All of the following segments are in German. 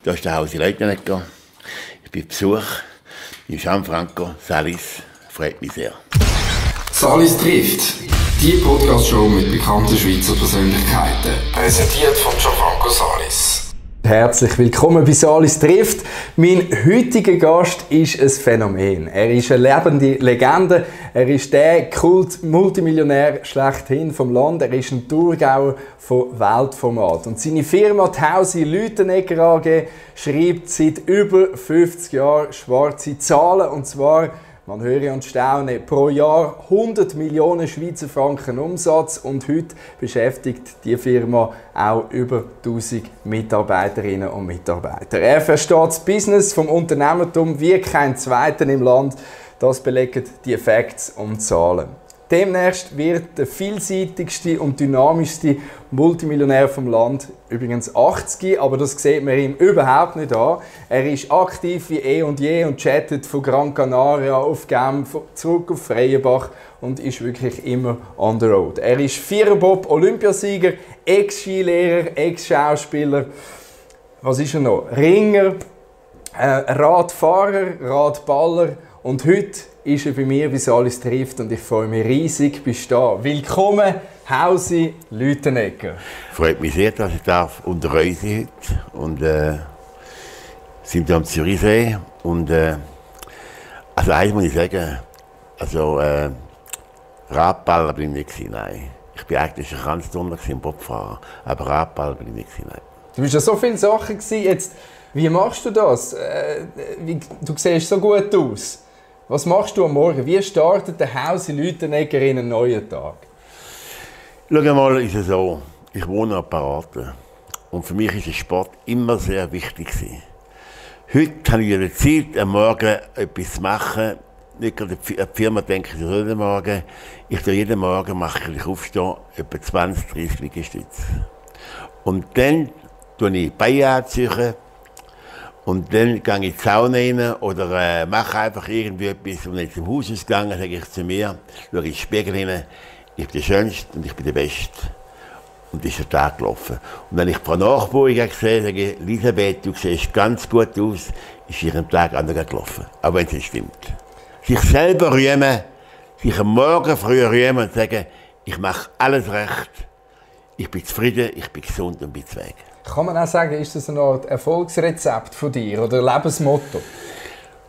Da ist der Hausi Leutenegger. Ich bin Besuch in Gianfranco Salis. Freut mich sehr. Salis trifft. Die Podcast-Show mit bekannten Schweizer Persönlichkeiten. Präsentiert von Gianfranco Salis. Herzlich willkommen bei Salis trifft. Mein heutiger Gast ist ein Phänomen. Er ist eine lebende Legende. Er ist der Kult-Multimillionär schlechthin vom Land. Er ist ein Thurgauer von Weltformat. Und seine Firma, die Hausi Leutenegger AG, schreibt seit über 50 Jahren schwarze Zahlen. Und zwar, man höre und staune, pro Jahr 100 Millionen Schweizer Franken Umsatz und heute beschäftigt die Firma auch über 1000 Mitarbeiterinnen und Mitarbeiter. Er versteht das Business vom Unternehmertum wie kein Zweiter im Land. Das belegen die Facts und Zahlen. Demnächst wird der vielseitigste und dynamischste Multimillionär vom Land, übrigens 80, aber das sieht man ihm überhaupt nicht an. Er ist aktiv wie eh und je und chattet von Gran Canaria auf Genf zurück auf Freienbach und ist wirklich immer on the road. Er ist Viererbob-Olympiasieger, Ex-Skilehrer, Ex-Schauspieler. Was ist er noch? Ringer, Radfahrer, Radballer und heute ist er bei mir, wie Salis trifft und ich freue mich riesig, bist du da. Willkommen, Hausi Leutenegger. Freut mich sehr, dass ich unter euch sein heute. Und sind wir am Zürichsee. Und also eins muss ich sagen, also Radballer bin ich nicht, nein. Ich bin eigentlich ein Kanzturner im Bobfahrer, aber Radballer bin ich nicht, nein. Du bist ja so viele Sachen gewesen. Jetzt, wie machst du das? Du siehst so gut aus. Was machst du am Morgen? Wie startet der Hausi Leutenegger in einen neuen Tag? Schau mal, ist es so, ich wohne an Paraten. Und für mich ist der Sport immer sehr wichtig gewesen. Heute habe ich die Zeit, am Morgen etwas zu machen. Nicht gerade die Firma denkt, ich soll jeden Morgen. Ich tue jeden Morgen, mache ich aufstehen, etwa 20, 30 Liegestütze. Und dann tue ich Beine anziehen. Und dann gehe ich in die Sauna rein oder mache einfach irgendwie etwas. Und wenn ich zum Haus ausgegangen sage ich zu mir, schaue in den Spiegel hinein, ich bin der Schönste und ich bin der Beste. Und dann ist der Tag gelaufen. Und wenn ich Frau Nachbarin gesehen habe, sage ich, Elisabeth, du siehst ganz gut aus, ist ihren Tag anders gelaufen. Aber wenn es nicht stimmt. Sich selber rühmen, sich am Morgen früh rühmen und sagen, ich mache alles recht, ich bin zufrieden, ich bin gesund und bin weg. Kann man auch sagen, ist das eine Art Erfolgsrezept von dir oder Lebensmotto?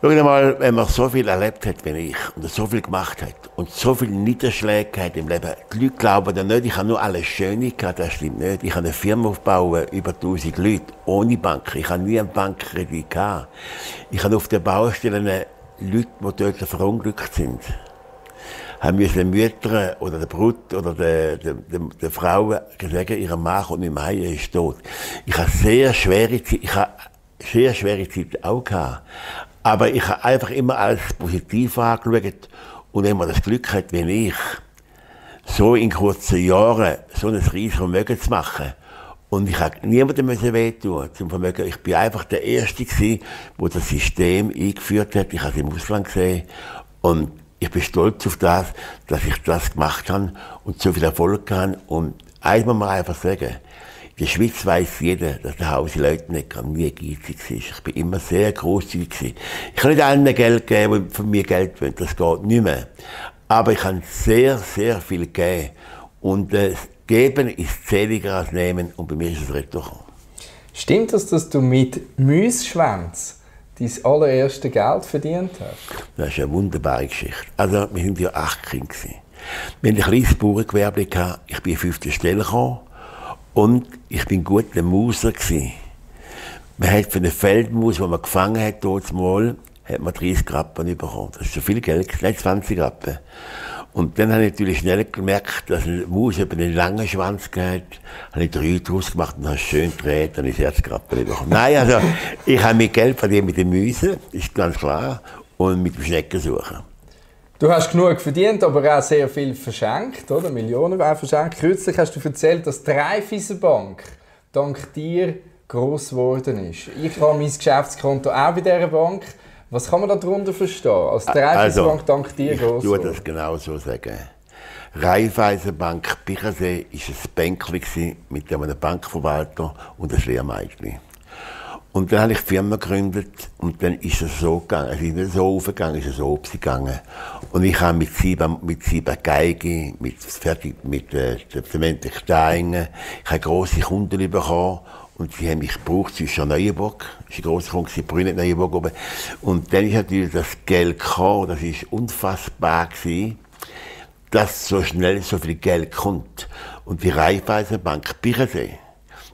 Schau mal, wenn man so viel erlebt hat wie ich und so viel gemacht hat und so viele Niederschläge hat im Leben, die Leute glauben ja nicht, ich habe nur alles Schöne gehabt, das stimmt nicht. Ich habe eine Firma aufgebaut, über 1000 Leute, ohne Bank. Ich habe nie einen Bankkredit gehabt. Ich habe auf den Baustellen Leute, die dort verunglückt sind, haben müssen Mütter oder der Brut oder der Frau gesagt, ihr Mann kommt nicht mehr heim, er ist tot. Ich habe sehr schwere Zeit auch gehabt. Aber ich habe einfach immer alles positiv angeschaut und wenn man das Glück hat, wie ich, so in kurzen Jahren so ein riesiges Vermögen zu machen. Und ich habe niemandem wehtun zum Vermögen. Ich bin einfach der Erste gewesen, der das System eingeführt hat. Ich habe es im Ausland gesehen und ich bin stolz auf das, dass ich das gemacht habe und so viel Erfolg habe. Und eins muss man einfach sagen, in der Schweiz weiss jeder, dass der Hausi Leutenegger nie geizig war. Ich bin immer sehr grosszügig. Ich kann nicht allen Geld geben, die von mir Geld wollen. Das geht nicht mehr. Aber ich kann sehr, sehr viel geben. Und Geben ist zähliger als Nehmen. Und bei mir ist es retour. Stimmt das, dass du mit Müsschwänz dein allererste Geld verdient hast? Das ist eine wunderbare Geschichte. Also, wir waren ja 8 Kinder. Wir hatten ein kleines Bauerngewerbe. Ich bin in 5. Stelle gekommen. Und ich bin guter Mauser gewesen. Man hat für eine Feldmaus, die man gefangen hat, dort mal, hat man 30 Rappen bekommen. Das ist so viel Geld, nicht 20 Rappen. Und dann habe ich natürlich schnell gemerkt, dass eine Maus einen langen Schwanz hat. Habe ich 3 draus gemacht und habe schön gedreht und ich 40 Rappen bekommen. Nein, also, ich habe mit Geld verdient mit den Mäusen, ist ganz klar, und mit dem Schneckensuchen. Du hast genug verdient, aber auch sehr viel verschenkt, oder? Millionen auch verschenkt. Kürzlich hast du erzählt, dass die Raiffeisenbank dank dir gross geworden ist. Ich habe mein Geschäftskonto auch bei dieser Bank. Was kann man darunter verstehen? Als die Raiffeisenbank dank dir gross geworden? Ich würde das genau so sagen. Raiffeisenbank Bichensee war ein Bänkchen mit einem Bankverwalter und einem Lehrmädchen. Und dann habe ich die Firma gegründet und dann ist es so gegangen. Es ist nicht so aufgegangen, es ist so gegangen. Und ich habe mit sieben Geigen, mit Zement Steinen, ich habe grosse Kunden bekommen und sie haben mich gebraucht zwischen Neuenburg, das war ein grosser Kunde, Brünet Neuenburg oben. Und dann ist natürlich das Geld gekommen, das war unfassbar gewesen, dass so schnell so viel Geld kommt. Und die Raiffeisenbank Bichensee,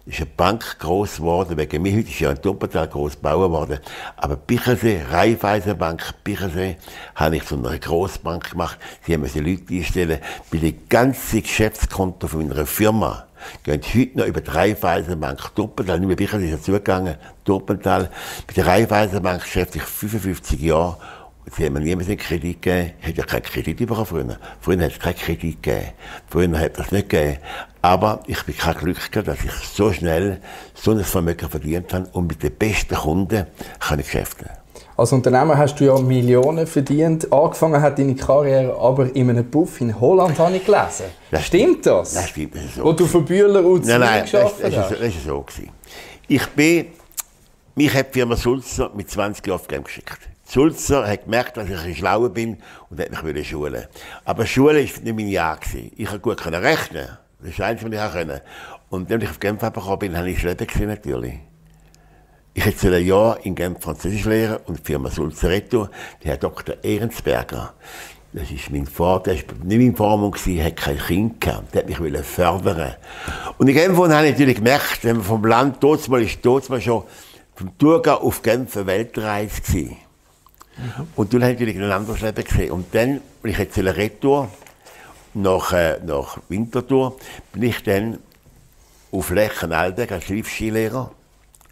ist eine Bank gross geworden, wegen mir, heute ist ja ein Wuppertal gross gebaut worden. Aber Bichensee, Raiffeisenbank Bichensee, habe ich zu einer Grossbank gemacht. Sie müssen Leute einstellen, bei den ganzen Geschäftskonto von meiner Firma gehen heute noch über die Raiffeisenbank Wuppertal, nicht mehr Bichensee ist dazugegangen, Wuppertal. Bei der Raiffeisenbank geschäfte ich 55 Jahre. Sie haben mir niemals einen Kredit gegeben. Ich hätte ja keinen Kredit bekommen früher. Früher hat es keinen Kredit gegeben. Früher hat das nicht gegeben. Aber ich bin kein Glück gehabt, dass ich so schnell so ein Vermögen verdient habe und mit den besten Kunden kann ich geschäften. Als Unternehmer hast du ja Millionen verdient. Angefangen hat deine Karriere aber in einem Puff in Holland, habe ich gelesen. Stimmt das? Das stimmt, das ist so. Wo du für Bühler und Zwiebeln gearbeitet hast? Das war so. Mich hat die Firma Sulzer mit 20 Jahren auf Game geschickt. Sulzer hat gemerkt, dass ich ein Schlauer bin und hat mich schulen. Aber Schule war nicht mein Jahr. Ich konnte gut rechnen. Das ist das Einzige, was ich konnte. Und wenn ich auf Genf gekommen bin, habe ich das Leben gesehen, natürlich. Ich hätte ein Jahr in Genf Französisch lernen und die Firma Sulzeretto, der Herr Dr. Ehrensberger, das ist mein Vater, der war nicht mein Vormund, hat kein Kind gehabt, der hat mich fördern. Und in Genf habe ich natürlich gemerkt, wenn man vom Land, dort war schon vom Thurgau auf Genf eine Weltreise gewesen. Und dann habe ich natürlich ein anderes Leben gesehen. Und dann, wenn ich jetzt Retour nach Winterthur, bin ich dann auf Lechenalberg als Hilfsskilehrer,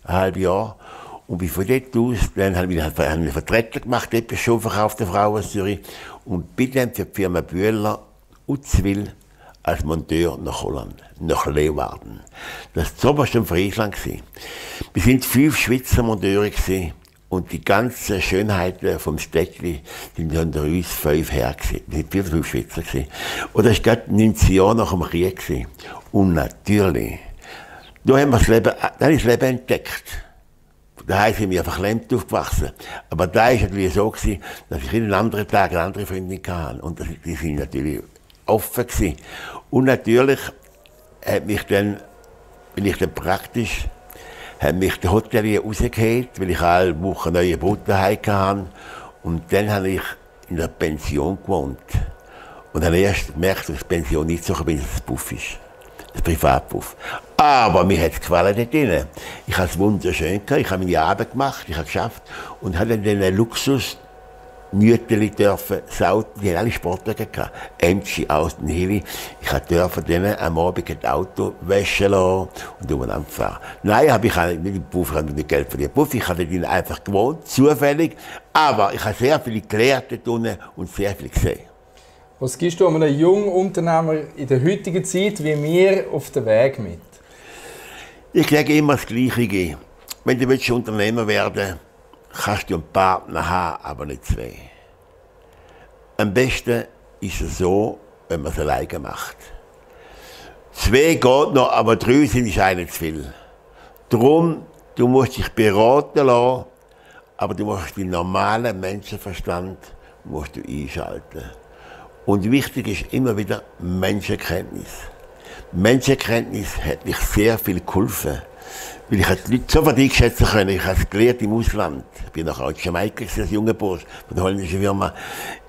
ein halbes Jahr. Und bin von dort aus, dann habe ich einen Vertreter gemacht, dort schon verkaufte Frauen aus Zürich. Und bin dann für die Firma Bühler Uzwil als Monteur nach Holland, nach Leeuwarden. Das war zuoberst im Friesland. Wir waren 5 Schweizer Monteure. Und die ganzen Schönheiten vom Städtli sind unter uns 5 her. Wir waren 5 Schweizer. Und das war gerade 19 Jahre nach dem Krieg. Und natürlich, da haben wir das Leben entdeckt. Da sind wir verklemmt aufgewachsen. Aber da war es natürlich so, dass ich jeden anderen Tag eine andere Freundin hatte. Und die sind natürlich offen gewesen. Und natürlich bin ich dann praktisch, hat mich der Hotelier rausgeholt, weil ich alle Wochen neue Brüder hatte. Und dann habe ich in der Pension gewohnt. Und habe erst gemerkt, dass die Pension nicht so bin, dass es Puff ist. Ein Privatpuff. Aber mir hat es gefallen dort drin. Ich habe es wunderschön gehabt, ich habe meine Arbeit gemacht, ich habe geschafft und habe dann den Luxus Mütterli dürfen, Sauten, die haben alle Sportwagen gehabt. Emschi, Austen, Hilli. Ich durfte denen am Abend das Auto waschen lassen und umeinander fahren. Nein, habe ich nicht im Puff, ich habe nicht Geld für den Puff, ich habe denen einfach gewohnt, zufällig. Aber ich habe sehr viel gelernt dort unten und sehr viel gesehen. Was gibst du einem jungen Unternehmer in der heutigen Zeit wie mir auf den Weg mit? Ich sage immer das Gleiche. Wenn du Unternehmer werden willst, kannst du einen Partner haben, aber nicht 2. Am besten ist es so, wenn man es alleine macht. 2 geht noch, aber 3 sind eine zu viel. Darum, du musst dich beraten lassen, aber du musst den normalen Menschenverstand musst du einschalten. Und wichtig ist immer wieder Menschenkenntnis. Menschenkenntnis hat mich sehr viel geholfen. Weil ich die Leute sofort einschätzen können. Ich habe es gelernt im Ausland. Ich bin nachher in Jamaika, als junger Bursch von der holländischen Firma.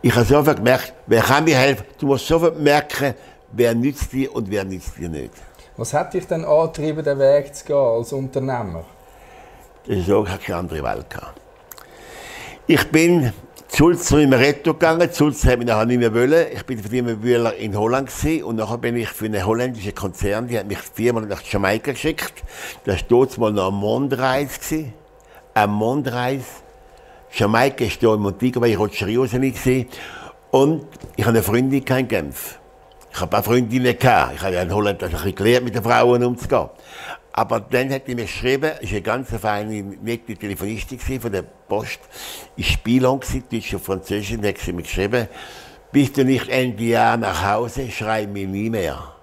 Ich habe sofort gemerkt, wer kann mir helfen. Du musst sofort merken, wer nützt dir und wer nützt dir nicht. Was hat dich denn angetrieben, den Weg zu gehen als Unternehmer? Das ist so, ich hatte keine andere Wahl gehabt. Ich bin Sulzer in Retto gegangen. Sulzer hat mich nachher nicht mehr wollen. Ich bin für die Bühler in Holland gewesen. Und nachher bin ich für einen holländischen Konzern, die hat mich 4-mal nach Jamaika geschickt. Das war dort mal noch eine Mondreise. Eine Mondreise. Jamaika ist hier in Montego, weil ich Rocherios nicht gesehen. Und ich hatte eine Freundin in Genf. Ich habe ein paar Freundinnen gehabt. Ich habe ja in Holland ein bisschen gelernt, mit den Frauen umzugehen. Aber dann hat er mir geschrieben, es war eine ganz feine, nette Telefonistin von der Post, ich Spielon, Deutsch und Französisch, und hat sie mir geschrieben, bist du nicht Ende Jahr nach Hause, schreib mir nie mehr.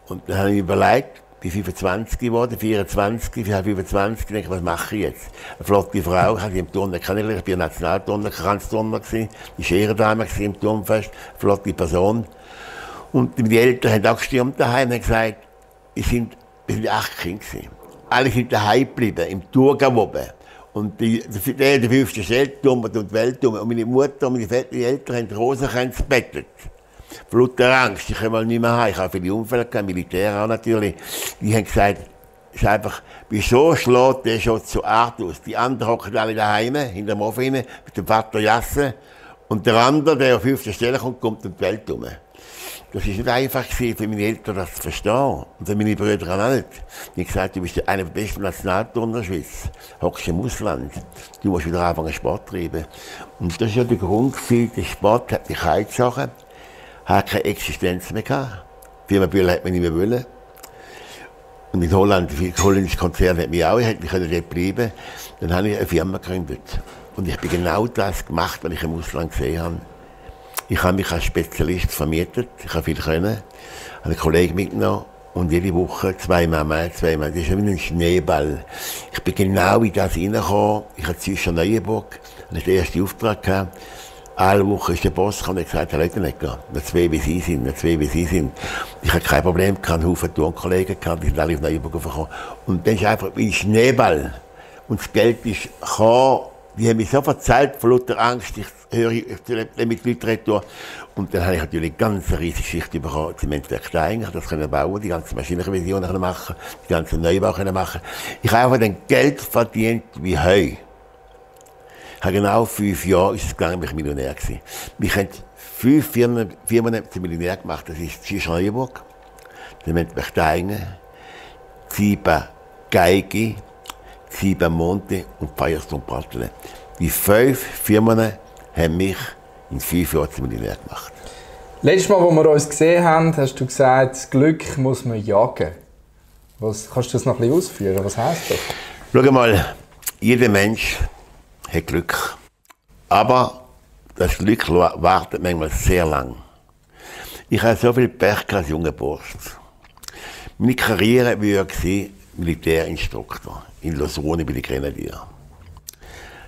Und dann habe ich überlegt, bin 25 geworden, 24, 25, denke ich, was mache ich jetzt? Eine flotte Frau, ich habe sie im Turnen kennengelernt, ich bin Nationalturner, Kranzturner gewesen, die Scherendamen im Turnfest, eine flotte Person. Und die Eltern haben auch gestürmt daheim und haben gesagt, wir sind 8 Kinder gewesen. Alle sind daheim geblieben, im Thurgau oben. Und der 5. Stellturm und die Weltturm. Und meine Mutter und meine Väter, die Eltern haben die Rosenkränze gebettelt. Vor lauter Angst, ich komme mal nicht mehr heim. Ich habe viele Unfälle gehabt, Militär auch natürlich. Die haben gesagt, es ist einfach, wieso schlägt der schon so Art aus? Die anderen hocken alle daheim, hinter dem Ofen mit dem Vater Jasse. Und der andere, der auf 5. Stelle kommt, kommt um die Welt herum. Das war nicht einfach für meine Eltern, das zu verstehen. Und für meine Brüder auch nicht. Die haben gesagt, du bist einer der besten Nationalturner der Schweiz. Hockst im Ausland. Du musst wieder anfangen Sport treiben. Und das war ja der Grund, der Sport hat mich heimgezogen. Hat keine Existenz mehr gehabt. Firma Bühler hat mich nicht mehr wollen. Und in Holland, der holländische Konzern hat mich auch, ich hätte dort bleiben. Dann habe ich eine Firma gegründet. Und ich habe genau das gemacht, was ich im Ausland gesehen habe. Ich habe mich als Spezialist vermietet, ich habe viel können, habe einen Kollegen mitgenommen und jede Woche zweimal, das ist wie ein Schneeball. Ich bin genau in das reingekommen, ich hatte zwischen Neuenburg, hatte den ersten Auftrag gehabt. Alle Wochen ist der Boss gekommen und gesagt, Leute nicht gehen, noch 2 wie Sie sind, noch 2 wie Sie sind. Ich hatte kein Problem, ich hatte einen Haufen Turnkollegen, die sind alle auf Neuenburg gekommen. Und dann ist einfach wie ein Schneeball. Und das Geld ist gekommen. Die haben mich so verzeiht, vor lauter Angst, ich höre mit Leuten reden. Und dann habe ich natürlich eine ganz riesige Geschichte bekommen. Zementwerk Stein, das können bauen, die ganze Maschinenrevision machen, die ganzen Neubau machen. Ich habe einfach dann Geld verdient wie Heu. Ich habe genau 5 Jahre ist es gegangen, bin ich Millionär gewesen. Mich haben 5 Firmen zum Millionär gemacht. Das ist Zürich Neuenburg, Zementwerk Stein, 7 Geige, 7 Monte und Firestone Partner. Die 5 Firmen haben mich in 5 Jahren zum Millionär gemacht. Letztes Mal, als wir uns gesehen haben, hast du gesagt, das Glück muss man jagen. Kannst du das noch ein bisschen ausführen? Was heisst das? Schau mal, jeder Mensch hat Glück. Aber das Glück wartet manchmal sehr lang. Ich hatte so viel Pech als junger Bursch. Meine Karriere war Militärinstruktor. In Lausanne bin ich Grenadier.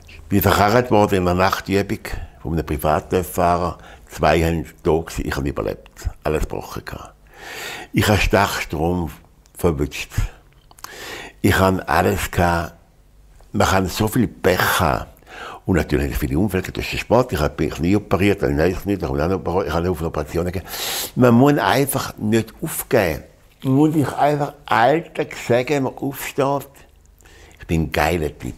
Ich bin verkarrt worden in einer Nachtübung von einem Privatfahrer. 2 haben tot gewesen, ich habe überlebt. Alles gebrochen. Ich habe Stachstrom verwünscht. Ich habe alles gehabt. Man kann so viel Pech haben. Und natürlich habe ich viele Unfälle durch den Sport. Ich habe mich nie operiert, ich habe eine Operation gegeben. Man muss einfach nicht aufgeben. Man muss sich einfach alter sagen, wenn man aufsteht. Ich bin ein geiler Typ.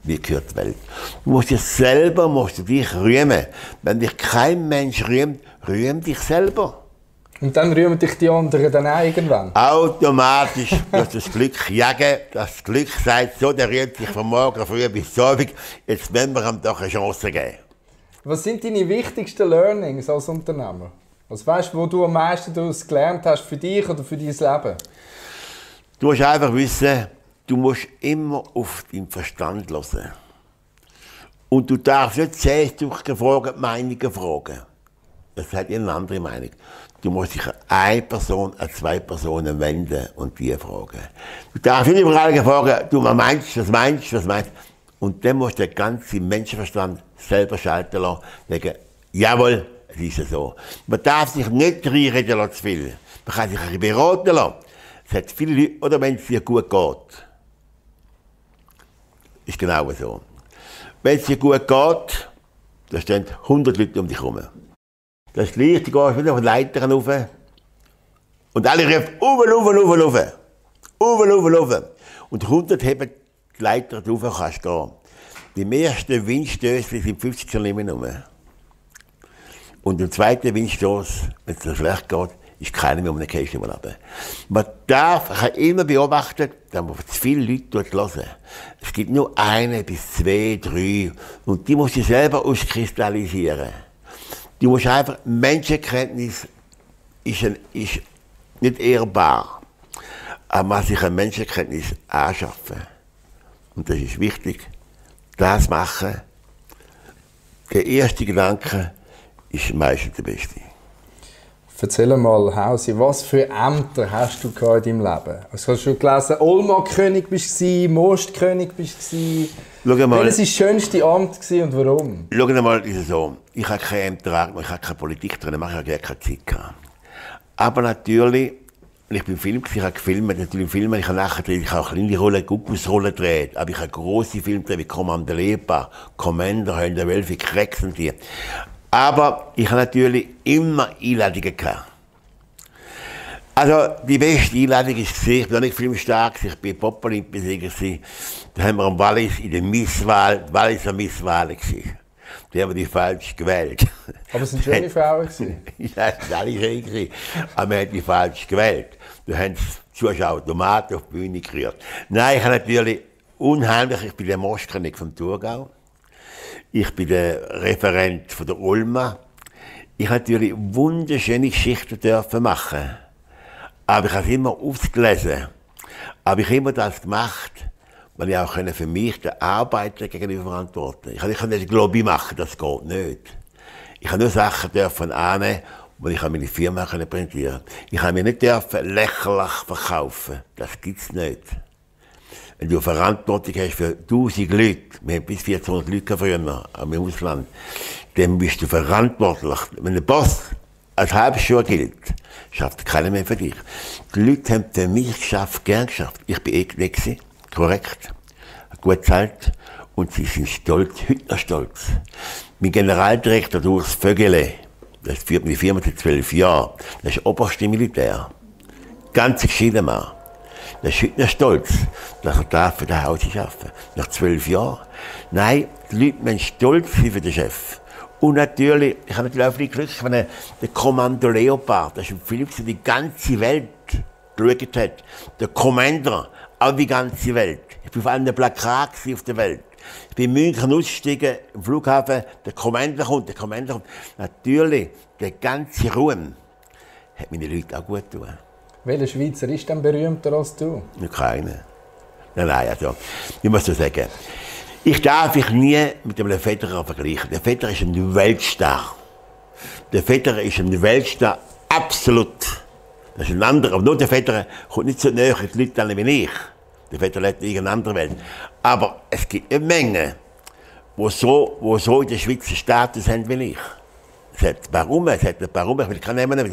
Wie gehört die Welt? Du musst dich selber, dich rühmen. Wenn dich kein Mensch rühmt, rühm dich selber. Und dann rühmen dich die anderen dann auch irgendwann? Automatisch muss das Glück jagen. Das Glück sagt so, der rühmt sich von morgen früh bis Abend. Jetzt wollen wir ihm doch eine Chance geben. Was sind deine wichtigsten Learnings als Unternehmer? Was weißt du, wo du am meisten daraus gelernt hast für dich oder für dein Leben? Du musst einfach wissen, du musst immer auf deinen Verstand hören. Und du darfst nicht 10 gefragte Meinungen fragen. Das hat eine andere Meinung. Du musst dich an eine Person, an 2 Personen wenden und die fragen. Du darfst nicht überall fragen, du, was meinst du? Und dann musst du den ganzen Menschenverstand selber schalten lassen, sagen, jawohl, es ist so. Man darf sich nicht reinreden lassen zu viel. Man kann sich ein bisschen beraten lassen. Es hat viele Leute, oder wenn es dir gut geht. Ist genau so. Wenn es dir gut geht, da stehen 100 Leute um dich herum. Das Licht, du gehst wieder auf die Leiter rauf. Und alle rufen, rauf. Und 100 heben die Leiter drauf und kannst gehen. Die ersten Windstöße sind 50 km rum. Und im zweiten Windstoß, wenn es dir schlecht geht, ist keiner mehr um den Käse runter. Man kann immer beobachten, dass man zu viele Leute hören. Es gibt nur 1 bis 2, 3. Und die musst du selber auskristallisieren. Du musst einfach, Menschenkenntnis ist nicht ehrbar. Aber man muss sich eine Menschenkenntnis anschaffen. Und das ist wichtig. Das machen. Der erste Gedanke ist meistens der beste. Erzähl mal, Hausi, was für Ämter hast du in deinem Leben? Also hast du gelesen, Olma-König bist du, Mostkönig bist du. Welches war das schönste Amt und warum? Schau mal, ist es so. Ich habe keine Ämter, ich habe keine Politik drin, ich habe gar keine Zeit gehabt. Aber natürlich, ich bin im Film, ich habe gefilmt, natürlich im Film, ich habe nachher ich habe kleine Rollen, Guckusrollen gedreht, aber ich habe grosse Filme gedreht, wie Kommando Lepa, Commander, Hölle der Wölfe, Krex und die. Aber ich habe natürlich immer Einladungen gehabt. Also, die beste Einladung war, ich bin auch nicht filmstark, ich war Pop-Olympiasieger, da haben wir am Wallis in der Misswahl, Walliser Misswahl gewesen. Die haben die falsch gewählt. Aber es waren schöne Frauen. Ja, es waren alle schön. Aber wir haben die falsch gewählt. Da haben die Zuschauer Automaten auf die Bühne gerührt. Nein, ich habe natürlich unheimlich, ich bin der Mostkönig vom Thurgau. Ich bin der Referent von der Olma. Ich habe natürlich wunderschöne Geschichten dürfen machen. Aber ich habe es immer ausgelesen. Aber ich habe immer das gemacht, weil ich auch für mich den Arbeiter gegenüber verantworten. Ich kann nicht Lobby machen, das geht nicht. Ich habe nur Sachen dürfen annehmen, wo ich meine Firma präsentieren konnte. Ich habe mich nicht dürfen lächerlich verkaufen. Das gibt es nicht. Wenn du Verantwortung hast für 1000 Leute, wir haben bis 1400 Leute früher im Ausland, dann bist du verantwortlich. Wenn der Boss als Halbschuh gilt, schafft keiner mehr für dich. Die Leute haben für mich geschafft, gern geschafft. Ich bin gewesen, korrekt, gut bezahlt und sie sind stolz, heute noch stolz. Mein Generaldirektor Urs Vögele, das führt meine Firma seit 12 Jahren, das ist oberste Militär. Ganz geschieden Mann. Der ist heute noch stolz, dass er da für das Haus arbeiten darf. Nach 12 Jahren. Nein, die Leute müssen stolz sein für den Chef. Und natürlich, ich habe natürlich auch viel Glück, wenn der Kommando Leopard, das ist ein Film, der die ganze Welt geschaut hat. Der Commander, auch die ganze Welt. Ich bin auf einem Plakat auf der Welt. Ich bin in München ausgestiegen, im Flughafen, der Commander kommt. Natürlich, der ganze Ruhm hat meine Leute auch gut getan. Welcher Schweizer ist denn berühmter als du? Keiner. Nein, also, ich muss so sagen, ich darf mich nie mit einem Federer vergleichen. Der Federer ist ein Weltstar. Der Federer ist ein Weltstar, absolut. Das ist ein anderer, aber nur der Federer kommt nicht so näher an die Leute an wie ich. Der Federer lebt in irgendeiner anderen Welt. Aber es gibt eine Menge, die so in der Schweiz einen Status haben wie ich. Es hat ein paar Warum, ich kann nehmen, wenn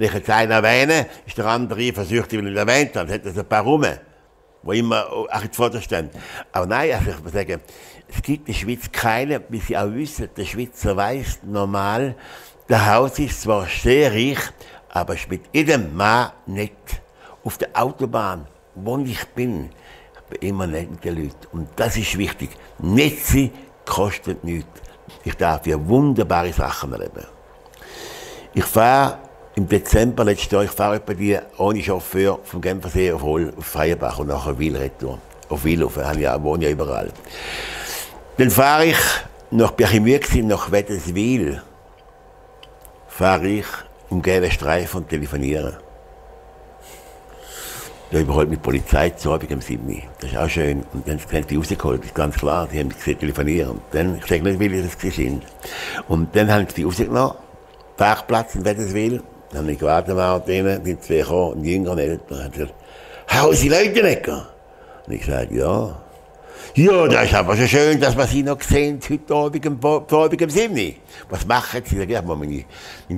ich jetzt einen erwähne, ist der andere versucht, weil ich ihn erwähnt habe, es hat ein paar Warum, die immer auch zuvor stehen. Aber nein, also ich muss sagen, es gibt in der Schweiz keine, wie Sie auch wissen, der Schweizer weiss normal, der Haus ist zwar sehr reich, aber ist mit jedem Mann nicht. Auf der Autobahn, wo ich bin immer nicht mit den Leuten. Und das ist wichtig. Nicht sein kostet nichts. Ich darf hier wunderbare Sachen erleben. Ich fahre im Dezember letztes Jahr, ich fahre etwa die ohne Chauffeur vom Genfersee auf Freienbach und nachher Wil retour. Auf Wil, ich wohne ja überall. Dann fahre ich nach Birchimüegsee, nach Wädenswil, fahre ich im gelben Streifen und telefoniere. Da überholt mich die Polizei zu Abend um 7 Uhr. Das ist auch schön. Und dann haben die rausgeholt, das ist ganz klar. Die haben mich gesehen telefonieren. Und dann, ich sage nicht, wie das sind. Und dann haben sie die rausgenommen, Parkplatz in Wädenswil. Dann habe ich gewartet mit denen, die zwei gekommen, ein Jünger und älter. Dann haben sie gesagt, Hausi Leutenegger. Und ich sage, ja. Ja, das ist aber so schön, dass wir Sie noch sehen, heute Abend um 7 Uhr. Was machen Sie? Ich habe meinen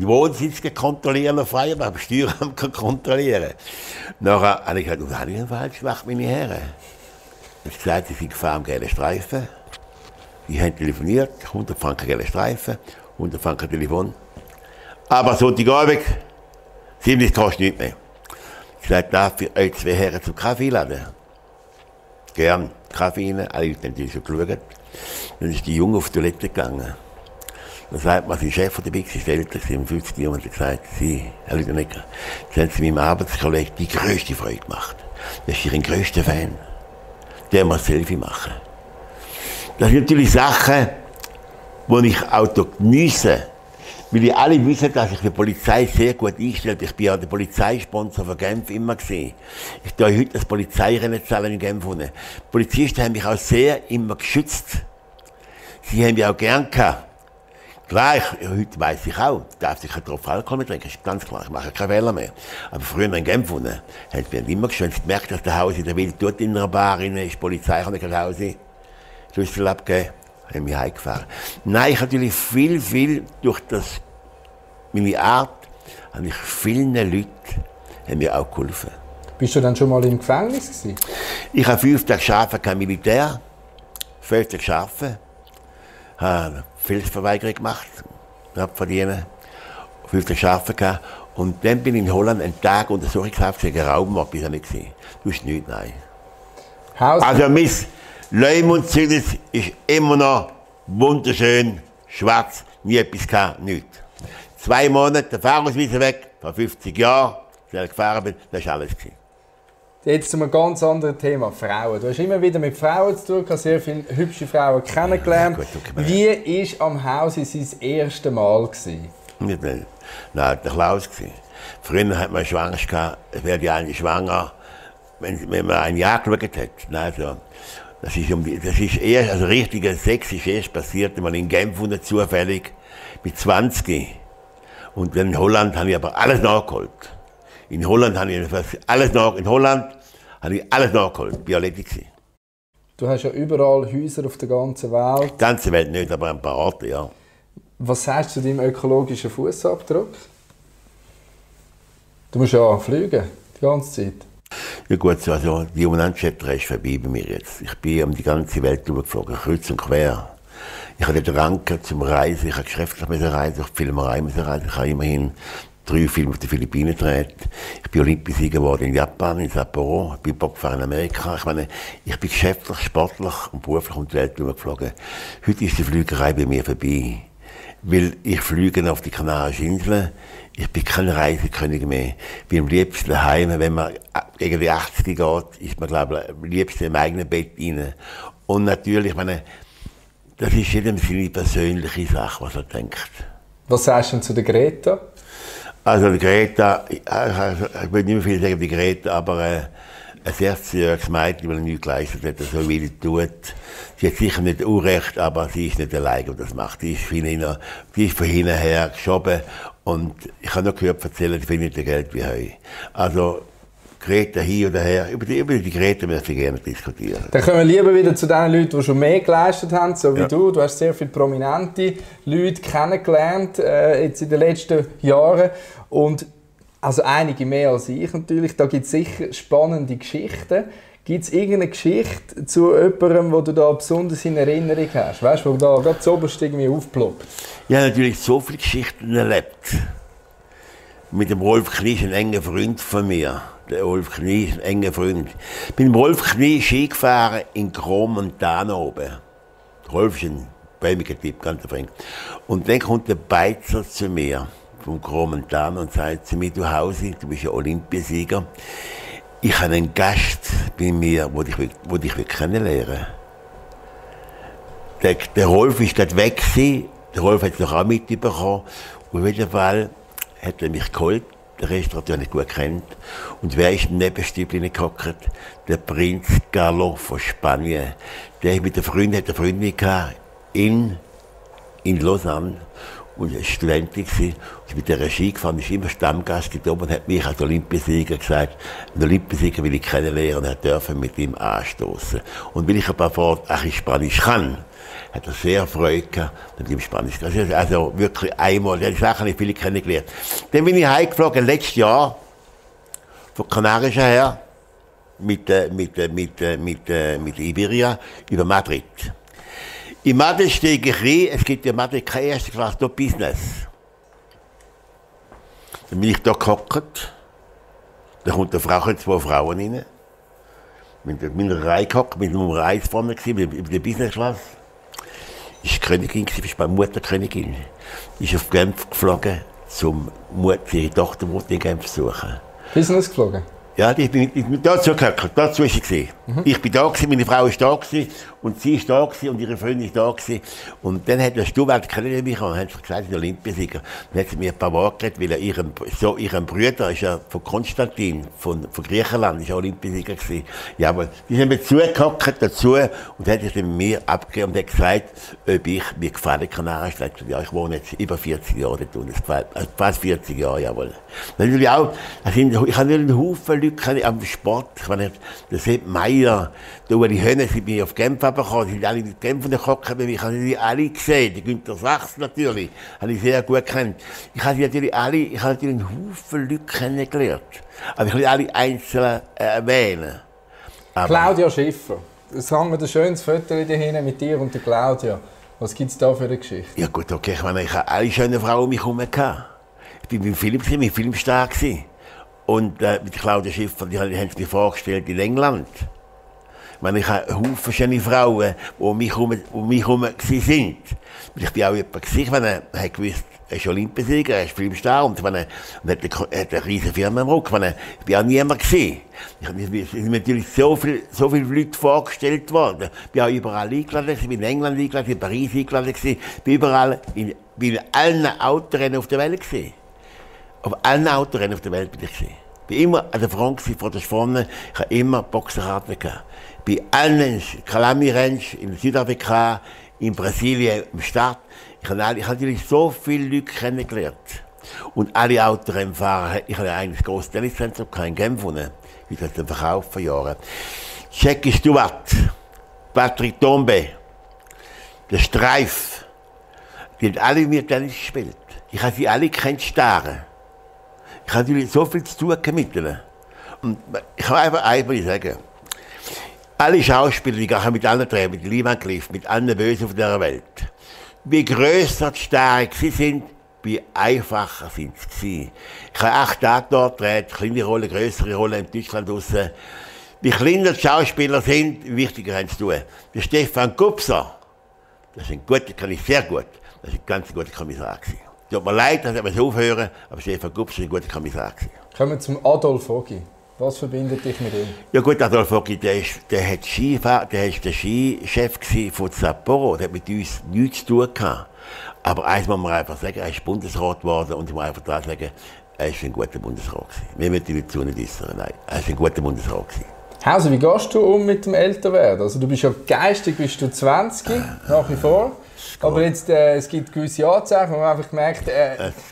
Wohnsitz kontrollieren auf Freiburg, habe Steueramt kontrollieren. Nachher habe ich gesagt, was habe ich denn falsch gemacht, meine Herren? Ich habe gesagt, Sie sind gefahren am gelben Streifen. Die haben telefoniert, 100 Franken gelben Streifen, 100 Franken Telefon. Aber Sonntagabend, 7 Uhr kostet nichts mehr. Ich habe gesagt, darf ich euch zwei Herren zum Kaffee laden? Gern. Kaffee rein, alle Leute haben die schon geschaut. Dann ist die Junge auf die Toilette gegangen. Dann sagt man, sein Chef dabei, sie ist älter, sie haben 50 Jahre, und hat gesagt, Sie, Herr Leutenegger, Sie haben meinem Arbeitskollegen die grösste Freude gemacht. Das ist Ihr grösster Fan. Der muss ein Selfie machen. Das sind natürlich Sachen, die ich auch geniesse. Weil die alle wissen, dass ich die Polizei sehr gut einstelle. Ich bin ja der Polizeisponsor von Genf immer gesehen. Ich darf heute das Polizeirennen zahlen in Genf. Die Polizisten haben mich auch sehr immer geschützt. Sie haben mich auch gern gehabt. Klar, heute weiss ich auch, ich darf sich keinen Tropfen Alkohol mehr trinken, ist ganz klar, ich mache keine Fehler mehr. Aber früher in Genf hat mir immer geschwänzt, wenn sie gemerkt, dass der Hausi, der will dort in einer Bar rein, ist die Polizei, kann ich kein Hausi Schlüssel abgeben, habe mich heimgefahren. Nein, ich habe natürlich viel durch meine Art, habe ich vielen Leuten haben mir auch geholfen. Bist du dann schon mal im Gefängnis gewesen? Ich habe 5 Tage gearbeitet, kein Militär, 5 Tage gearbeitet, habe Filzverweigerung gemacht, knapp verdienen, 5 Tage gearbeitet und dann bin ich in Holland einen Tag Untersuchungshaft wegen Raubmord, bis ich nicht gesehen. Du hast nichts, nein. Also mein Leumundszeugnis ist immer noch wunderschön, schwarz, nie etwas gehabt, nichts. 2 Monate, der Fahrerausweis weg, vor 50 Jahren, als ich gefahren bin, das war alles. Jetzt zu einem ganz anderen Thema, Frauen. Du hast immer wieder mit Frauen zu tun, hast sehr viele hübsche Frauen kennengelernt. Ja, gut, wie war am Hausi sein erstes Mal? Nein, der Klaus. Früher hat man schwanger gehabt, es wäre ja eine schwanger, wenn man ein Jahr geschaut hat. Also, das ist erst, also richtiger Sex ist erst passiert, mal in Genf zufällig, mit 20. Und dann in Holland habe ich aber alles nachgeholt. In Holland habe ich alles nachgeholt, Violetti. Du hast ja überall Häuser auf der ganzen Welt. Die ganze Welt nicht, aber ein paar Orte, ja. Was sagst du zu deinem ökologischen Fußabdruck? Du musst ja fliegen, die ganze Zeit. Ja gut, also die Unendlichkeit ist vorbei bei mir jetzt. Ich bin um die ganze Welt durchgeflogen, kreuz und quer. Ich hatte den Rang zum Reisen, ich habe geschäftlich reisen, ich Filmerei reisen. Ich habe immerhin 3 Filme auf den Philippinen gedreht. Ich bin Olympiasieger geworden in Japan, in Sapporo. Ich bin Bob gefahren in Amerika. Ich meine, ich bin geschäftlich, sportlich und beruflich um die Welt durchgeflogen. Heute ist die Flügerei bei mir vorbei. Weil ich fliege auf die Kanarischen Inseln. Ich bin kein Reisekönig mehr. Ich bin am liebsten daheim. Wenn man gegen die 80 geht, ist man, glaube ich, am liebsten im eigenen Bett rein. Und natürlich, ich meine, das ist jedem seine persönliche Sache, was er denkt. Was sagst du denn zu der Greta? Also die Greta, ich will nicht mehr viel sagen über die Greta, aber ein sehr seriöses Mädchen, weil er nichts geleistet hat, so wie sie tut. Sie hat sicher nicht Unrecht, aber sie ist nicht alleine, die das macht. Die ist von hinten her geschoben und ich habe noch gehört erzählen, sie findet nicht Geld wie heute. Also Greta hier oder her, über die Greta möchte ich gerne diskutieren. Dann kommen wir lieber wieder zu den Leuten, die schon mehr geleistet haben, so wie du. Du hast sehr viele prominente Leute kennengelernt jetzt in den letzten Jahren. Und also einige mehr als ich natürlich. Da gibt es sicher spannende Geschichten. Gibt es irgendeine Geschichte zu jemandem, wo du da besonders in Erinnerung hast? Weißt du, wo da gerade zuoberst irgendwie aufploppt? Ich habe natürlich so viele Geschichten erlebt. Mit dem Rolf Knie, ein enger Freund von mir. Der Rolf Knie ist ein enger Freund. Ich bin mit dem Rolf Knie Ski gefahren in Gromontana oben. Rolf ist ein bäumiger Typ, ganz Freund. Und dann kommt der Beizer zu mir vom Gromontana und sagt zu mir, du Hausi, du bist ja Olympiasieger. Ich habe einen Gast bei mir, den ich kennenlernen will. Der Rolf ist gerade weg gewesen. Der Rolf hat es noch auch mitbekommen. Und auf jeden Fall hat er mich geholt. Der Restaurateur nicht gut kennt. Und wer ist im Nebenstübchen gehockt? Der Prinz Carlo von Spanien. Der mit der Freundin, hat eine Freundin gehabt in Lausanne. Und er war Studentin. Und mit der Regie gefahren, ist immer Stammgast gekommen und hat mich als Olympiasieger gesagt, einen Olympiasieger will ich kennenlernen und durfte mit ihm anstoßen. Und weil ich ein paar Worte Spanisch kann, hat er sehr Freude gehabt, mit ihm Spanisch. Also wirklich einmal, die Sachen habe ich viele kennengelernt. Dann bin ich heimgeflogen, letztes Jahr, von Kanarischen her, mit Iberia, über Madrid. In Madrid steige ich rein, es gibt in Madrid keine erste Klasse, nur Business. Dann bin ich da gehockt, da kommt eine Frau, 2 Frauen rein, mit einer Reihe gehockt, mit Nummer 1 vorne gewesen, mit der Business Class. Das war die Königin, das war meine Mutterkönigin. Die ist auf Genf geflogen, ihre Tochter in Genf zu suchen. Business geflogen? Ja, ich bin dazu gehöckelt, dazu war ich gesehen. Ich bin da gewesen, meine Frau ist da gewesen, und sie ist da gewesen, und ihre Freundin ist da gewesen. Und dann hat der Stuhlwelt kennengelernt mich und hat gesagt, sie ist Olympiasieger. Dann hat sie mir ein paar Worte geredet, weil ihrem Bruder ist ja von Konstantin, von Griechenland, ist ja Olympiasieger gewesen. Ja, aber die sind mir zugehockt dazu und hat sich dann mit mir abgegeben und hat gesagt, ob ich mir gefallen kann. Ja, ich wohne jetzt über 40 Jahre dort und es gefällt, fast 40 Jahre, jawohl. Natürlich auch, ich habe einen Haufen Leute am Sport. Ich meine, der Sepp Meier, der Uli Höhne, sind mir auf Genf gekommen, die sind alle in Genf gekommen, ich habe sie alle gesehen, die Günter Sachs natürlich, habe ich sehr gut kennt. Ich habe natürlich einen Haufen Leute kennengelernt, aber ich will alle einzeln erwähnen. Aber Claudia Schiffer, es hängt ein schönes Foto hier mit dir und der Claudia. Was gibt es da für eine Geschichte? Ja gut, okay, ich meine, ich habe alle schöne Frauen um mich herum gehabt. Ich war beim Filmstar. Und mit Claudia Schiffer, die haben sie mir vorgestellt in England. Ich meine, ich habe Haufen schöne Frauen, die um mich herum waren. Ich bin auch jemand gewesen, wenn er gewusst, er ist Olympiasieger, er ist Filmstar und er hat eine riesige Firma im Rücken. Ich bin auch niemand gewesen. Es sind natürlich so viele Leute vorgestellt worden. Ich bin auch überall eingeladen, ich bin in England eingeladen, in Paris eingeladen, ich bin überall in allen Autorennen auf der Welt gewesen. Auf allen Autorennen auf der Welt bin ich gewesen. Ich war immer an der Front vor der Spanne. Ich habe immer Boxerkarten gehabt. Bei allen Kalami-Ranch in Südafrika, in Brasilien, im Start. Ich habe natürlich so viele Leute kennengelernt. Und alle Autorennfahrer, ich hatte ein grosses Tenniszentrum in Genf, wie das dann verkauft vor Jahren. Jackie Stewart, Patrick Tombe, der Streif, die haben alle mit mir Tennis gespielt. Ich habe sie alle kennengelernt. Ich habe natürlich so viel zu tun mit ihnen. Und ich kann einfach sagen, alle Schauspieler, die gehen mit allen Tränen, mit Lee Van Cleef, mit allen Bösen auf dieser Welt, wie grösser die Sterne sie sind, wie einfacher sind sie. Ich habe 8 Tage dort gedreht, kleine Rolle, größere Rolle in Deutschland draussen. Wie kleiner die Schauspieler sind, wie wichtiger haben sie zu tun. Der Stefan Gubser, das ist ein guter, kann ich sehr gut, das ist ein ganz guter Kommissar gewesen. Tut mir leid, dass ich aufhören, aber Stefan Gubser ist ein guter Kommissar gewesen. Kommen wir zum Adolf Ogi. Was verbindet dich mit ihm? Ja gut, Adolf Ogi, der war der Skichef von Sapporo, der hat mit uns nichts zu tun gehabt. Aber eins muss man einfach sagen, er ist Bundesrat geworden und ich muss einfach da sagen, er ist ein guter Bundesrat gewesen. Wir müssen die Leute nicht äußern, nein, er ist ein guter Bundesrat gewesen. Hauser, wie gehst du um mit dem Älterwerden? Also du bist ja geistig, bist du 20, nach wie vor. Aber jetzt, es gibt gewisse Anzeichen, wo man einfach merkt,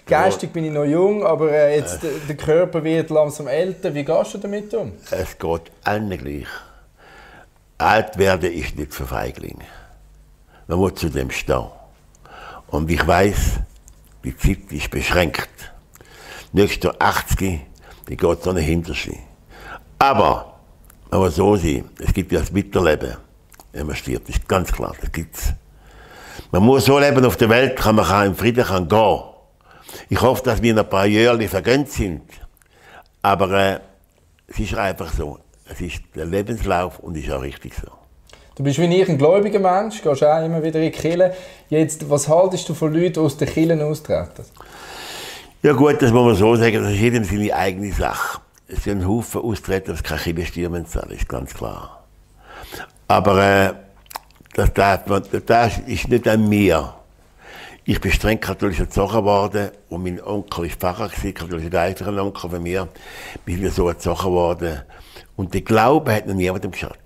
geistig bin ich noch jung, aber jetzt der Körper wird langsam älter. Wie gehst du damit um? Es geht allen gleich. Alt werden ist nicht für Feiglinge. Man muss zu dem stehen. Und ich weiss, die Zeit ist beschränkt. Nächster 80, die geht so nicht hinter sich. Aber man muss so sein, es gibt ja das Miterleben, wenn man stirbt, das ist ganz klar, das gibt's. Man muss so leben auf der Welt, man kann im Frieden gehen. Ich hoffe, dass wir noch ein paar Jahre vergönnt sind. Aber es ist einfach so. Es ist der Lebenslauf und es ist auch richtig so. Du bist wie ich ein gläubiger Mensch, gehst auch immer wieder in die Kirche. Jetzt, was haltest du von Leuten, die aus den Kirchen austreten? Ja gut, das muss man so sagen, das ist jedem seine eigene Sache. Es sind Haufen Austreter, das keine Kirchenstürmen zahlen, ist ganz klar. Aber das ist nicht an mir. Ich bin streng katholisch erzogen worden und mein Onkel war Pfarrer, katholischer geistiger Onkel von mir. Wir sind so erzogen worden. Und der Glaube hat noch niemandem geschadet.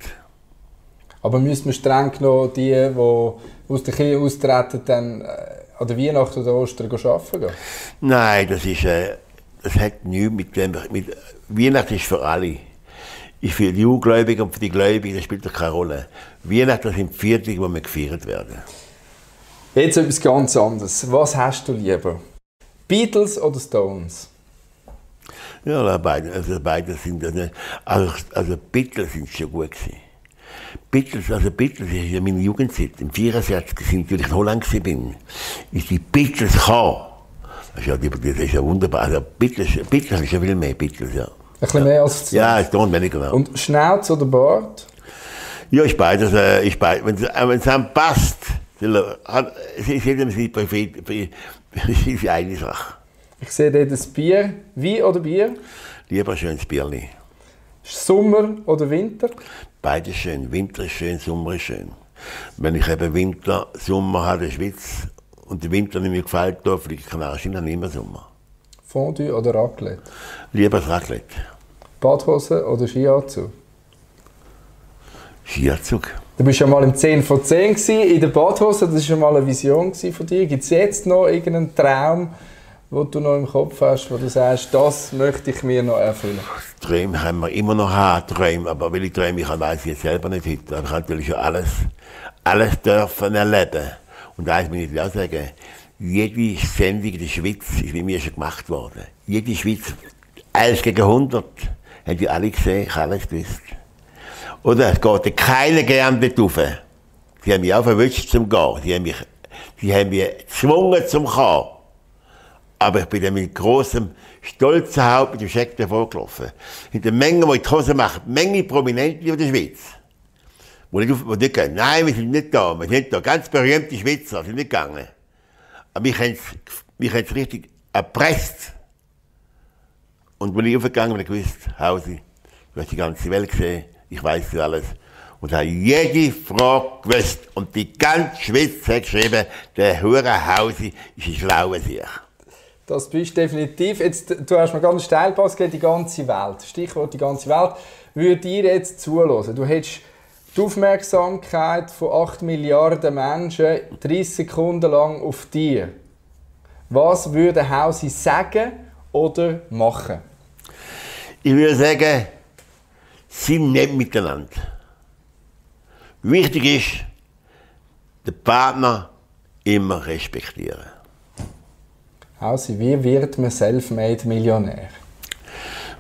Aber müssen wir streng genommen die aus der Kirche austreten, dann an der Weihnachten oder Ostern arbeiten gehen? Nein, das hat nichts mit dem. Weihnachten ist für alle. Ist für die Ungläubigen und für die Gläubigen, das spielt doch keine Rolle. Weihnachten sind die Viertel, die gefeiert werden. Jetzt etwas ganz anderes. Was hast du lieber? Beatles oder Stones? Ja, beide sind also Beatles sind schon gut gewesen. Beatles ist ja meine Jugendzeit. Im 64, als ich natürlich in Holland bin, ist die Beatles gekommen. Das ist ja wunderbar. Also Beatles ist ja viel mehr Beatles, ja. Ein bisschen mehr als 20. Ja, es tut mir nicht genau. Und Schnauz oder Bart? Ja, ist beides. Wenn es einem passt, ist jedem seine Sache. Ich sehe dort ein Bier. Wein oder Bier? Lieber ein schönes Bierli. Sommer oder Winter? Beides schön. Winter ist schön, Sommer ist schön. Wenn ich eben Winter, Sommer habe in der Schweiz und der Winter nicht mir gefällt, da fliege ich nach China, dann immer Sommer. Fondue oder Raclette? Lieber das Raclette. Badhose oder Skianzug? Skianzug. Du bist ja mal im 10 von 10 in der Badhose, das war schon mal eine Vision von dir. Gibt es jetzt noch irgendeinen Traum, den du noch im Kopf hast, wo du sagst, das möchte ich mir noch erfüllen? Träume haben wir immer noch Träume, aber welche Träume ich habe, weiß ich jetzt selber nicht heute. Aber ich habe natürlich schon alles dürfen erleben. Und eins will ich auch sagen, jede Sendung in der Schweiz ist bei mir schon gemacht worden. Jede Schweiz, 1 gegen 100, haben die alle gesehen, ich habe alles gewusst. Oder es geht keiner gern dort rauf. Sie haben mich auch verwünscht zum Gehen. Sie haben mich gezwungen zum Gehen. Aber ich bin dann mit grossem, stolzen Haupt mit dem Scheck davor gelaufen. In der Menge, die in die Hose machen, Menge Prominente in der Schweiz. Die nicht gehen. Nein, wir sind nicht da, wir sind nicht da. Ganz berühmte Schweizer sind nicht gegangen. Aber mich haben sie richtig erpresst. Und als ich aufgegangen bin, habe ich gewusst, Hausi, du hast die ganze Welt gesehen, ich weiss das alles. Und habe jede Frage gewusst. Und die ganze Schweiz hat geschrieben, der Hure Hausi ist ein schlauer Sieg. Das bist du definitiv. Jetzt, du hast mir ganz Steilpass gegeben, die ganze Welt. Stichwort die ganze Welt. Würde dir jetzt zuhören? Du hättest die Aufmerksamkeit von 8 Milliarden Menschen 30 Sekunden lang auf dich. Was würde Hausi sagen oder machen? Ich würde sagen, sind nicht miteinander. Wichtig ist, den Partner immer respektieren. Hausi, wie wird man self-made Millionär?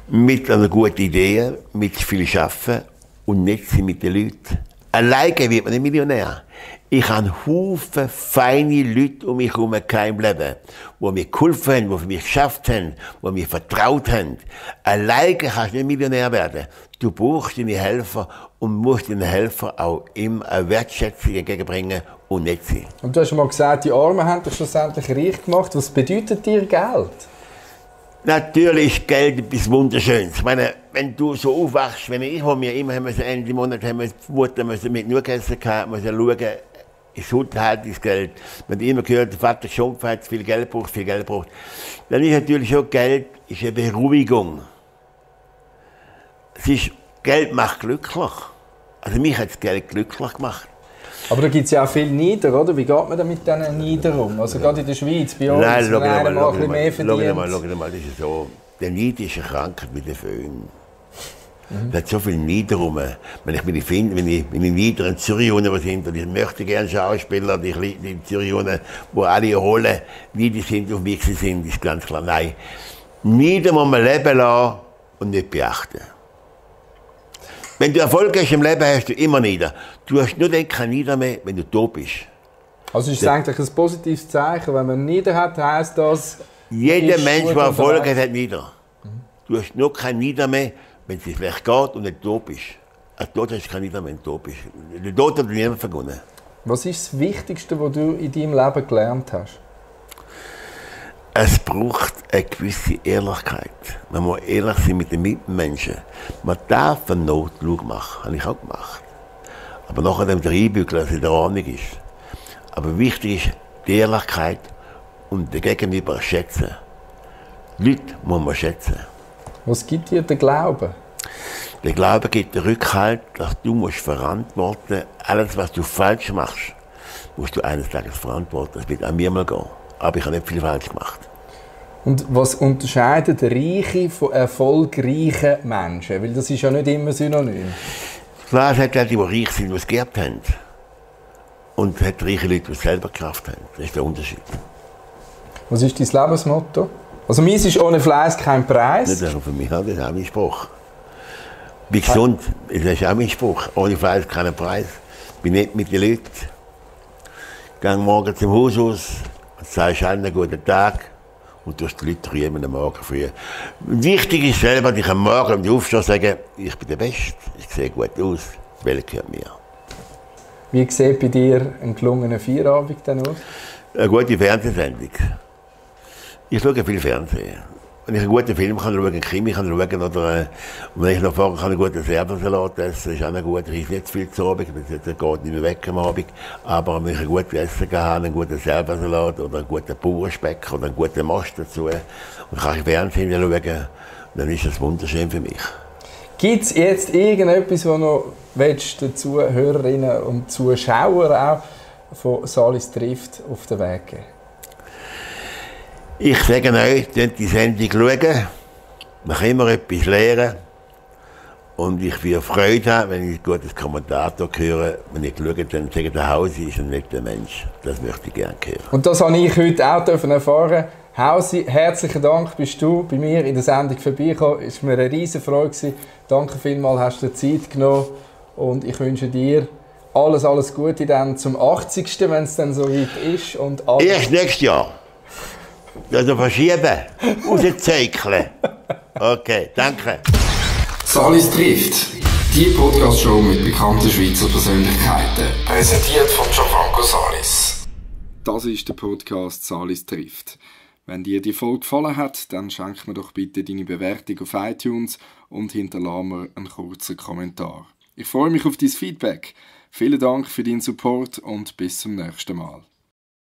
Mit einer guten Idee, mit viel Arbeiten und nicht mit den Leuten. Alleine wird man nicht Millionär. Ich habe Haufen feine Leute um mich herum kein Leben, die mir geholfen haben, die für mich geschafft haben, die mir vertraut haben. Alleine kannst du nicht Millionär werden. Du brauchst deine Helfer und musst deinen Helfer auch immer eine Wertschätzung entgegenbringen und nicht sein. Und du hast mal gesagt, die Armen haben dich schlussendlich reich gemacht. Was bedeutet dir Geld? Natürlich ist Geld etwas Wunderschönes. Ich meine, wenn du so aufwachst, wenn ich von mir immer Ende Monat haben wir die Mutter mit nur Essen gehabt, müssen schauen, ist das Geld. Wenn du immer gehört, der Vater geschumpft hat, viel Geld braucht, dann ist natürlich schon Geld ist eine Beruhigung. Geld macht glücklich. Also mich hat das Geld glücklich gemacht. Aber da gibt es ja auch viel Neider, oder? Wie geht man denn mit diesen Neidern um? Also gerade in der Schweiz, bei uns, nein, wenn einer mal ein bisschen mehr verdient. Schau mal, das ist so. Der Neid ist eine Krankheit mit den Föhn. Da hat so viel Neider rum. Wenn ich mich finde, wenn ich Neider in Zürich sind, und ich möchte gerne Schauspieler, die in Zürich, wo alle holen, wie die sind auf mich sind, ist ganz klar. Nein. Neider muss man leben lassen und nicht beachten. Wenn du Erfolg hast im Leben, hast du immer Neider. Du hast nur dann kein Neider mehr, wenn du tot bist. Also ist es eigentlich ein positives Zeichen, wenn man Neider hat, heisst das... Jeder Mensch, der Erfolg hat, hat Neider. Du hast nur kein Neider mehr, wenn es dir schlecht geht und du tot bist. Als tot hast du kein Neider mehr, wenn du tot bist. Der Tod hat niemand vergonnen. Was ist das Wichtigste, was du in deinem Leben gelernt hast? Es braucht eine gewisse Ehrlichkeit. Man muss ehrlich sein mit den Mitmenschen. Man darf eine Notschau machen, habe ich auch gemacht. Aber nachher wieder einbügeln, dass es in der Ordnung ist. Aber wichtig ist die Ehrlichkeit und den Gegenüber schätzen. Die Leute muss man schätzen. Was gibt dir der Glaube? Der Glaube gibt den Rückhalt, dass du musst verantworten, alles was du falsch machst, musst du eines Tages verantworten. Das wird an mir mal gehen. Aber ich habe nicht viel falsch gemacht. Und was unterscheidet Reiche von erfolgreichen Menschen? Weil das ist ja nicht immer synonym. Klar, es hat Leute, die reich sind, die es geerbt haben. Und es hat reiche Leute, die selber Kraft haben. Das ist der Unterschied. Was ist dein Lebensmotto? Also meins ist «Ohne Fleiß kein Preis». Nicht für mich, das ist auch mein Spruch. Bin gesund, das ist auch mein Spruch. Ohne Fleiß keinen Preis. Bin nicht mit den Leuten. Gehe morgen zum Haus aus. Sagst allen guten Tag und du hast die Leute rühmen am Morgen früh. Wichtig ist selber, dass ich am Morgen um die Aufstehen sage, ich bin der Beste, ich sehe gut aus, die Welt gehört mir. Wie sieht bei dir ein gelungener Feierabend dann aus? Eine gute Fernsehsendung. Ich schaue viel Fernsehen. wenn ich einen guten Film kann schauen, einen Krimi kann schauen, oder und wenn ich noch vorher einen guten Serbensalat essen, ist auch noch gut. Ich esse nicht zu viel zu Abend, das geht nicht mehr weg am Abend. Aber wenn ich ein gutes Essen habe, einen guten Serbensalat oder einen guten Bauernspeck oder einen guten Mast dazu und kann ich Fernsehen schauen, dann ist das wunderschön für mich. Gibt es jetzt irgendetwas, was noch den Zuhörerinnen und Zuschauern auch von Salis trifft auf den Weg geben? Ich sage euch, die Sendung schauen, man kann immer etwas lernen und ich will Freude haben, wenn ich einen guten Kommentator höre. Wenn ich schaue, dann sage der Hausi ist ein netter Mensch. Das möchte ich gerne hören. Und das habe ich heute auch erfahren. Hausi, herzlichen Dank, bist du bei mir in der Sendung vorbeigekommen. Es war mir eine riesige Freude. Danke vielmals, hast du dir Zeit genommen. Und ich wünsche dir alles Gute dann zum 80., wenn es dann soweit ist. Und alles. Erst nächstes Jahr. Also verschieben, rauszeichnen. Okay, danke. Salis trifft. Die Podcast-Show mit bekannten Schweizer Persönlichkeiten. Präsentiert von Gianfranco Salis. Das ist der Podcast Salis trifft. Wenn dir die Folge gefallen hat, dann schenk mir doch bitte deine Bewertung auf iTunes und hinterlasse mir einen kurzen Kommentar. Ich freue mich auf dein Feedback. Vielen Dank für deinen Support und bis zum nächsten Mal.